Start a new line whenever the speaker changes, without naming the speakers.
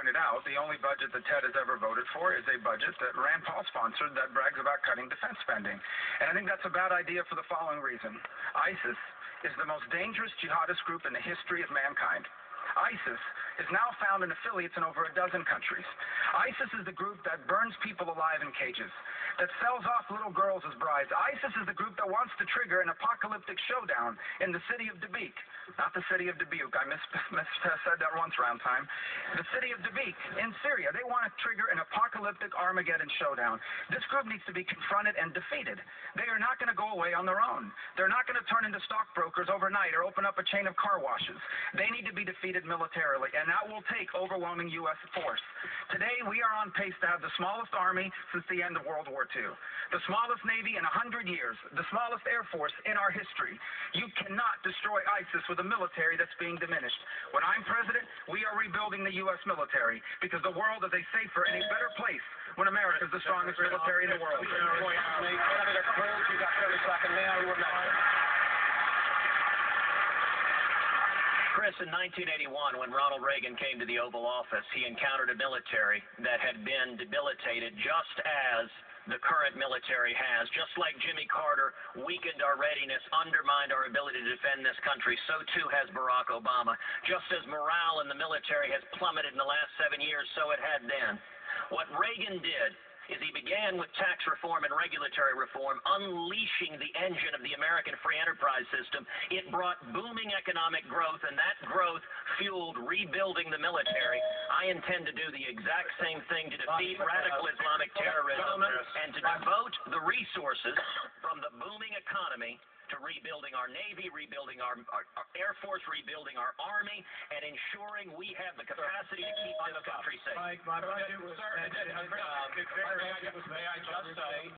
pointed out, the only budget that Ted has ever voted for is a budget that Rand Paul sponsored that brags about cutting defense spending. And I think that's a bad idea for the following reason. ISIS is the most dangerous jihadist group in the history of mankind. ISIS is now found in affiliates in over a dozen countries. ISIS is the group that burns people alive in cages, that sells off little girls as brides. ISIS is the group that wants to trigger an apocalyptic showdown in the city of Dabiq. Not the city of Dubuque. I said that once around time. The city of Dabiq in Syria. They want to trigger an apocalyptic Armageddon showdown. This group needs to be confronted and defeated. They are not going to go away on their own. They're not going to turn into stockbrokers overnight or open up a chain of car washes. They need to be defeated militarily, and that will take overwhelming U.S. force. Today, we are on pace to have the smallest army since the end of World War II, the smallest Navy in 100 years, the smallest Air Force in our history. You cannot destroy ISIS with a military that's being diminished. When I'm president, we are rebuilding the U.S. military because the world is a safer and a better place when America is the strongest military in the world.
Senator Cruz, you got 30 seconds now.
Chris, in 1981, when Ronald Reagan came to the Oval Office, he encountered a military that had been debilitated just as the current military has. Just like Jimmy Carter weakened our readiness, undermined our ability to defend this country, so too has Barack Obama. Just as morale in the military has plummeted in the last 7 years, so it had then. What Reagan did is he began with tax reform and regulatory reform, unleashing the engine of the American free enterprise system. It brought booming economic growth, and that growth fueled rebuilding the military. I intend to do the exact same thing to defeat radical Islamic terrorism and to devote the resources from the booming economy to rebuilding our Navy, rebuilding our Air Force, rebuilding our Army, and ensuring we have the capacity to keep this country safe.
My budget was... May I just say...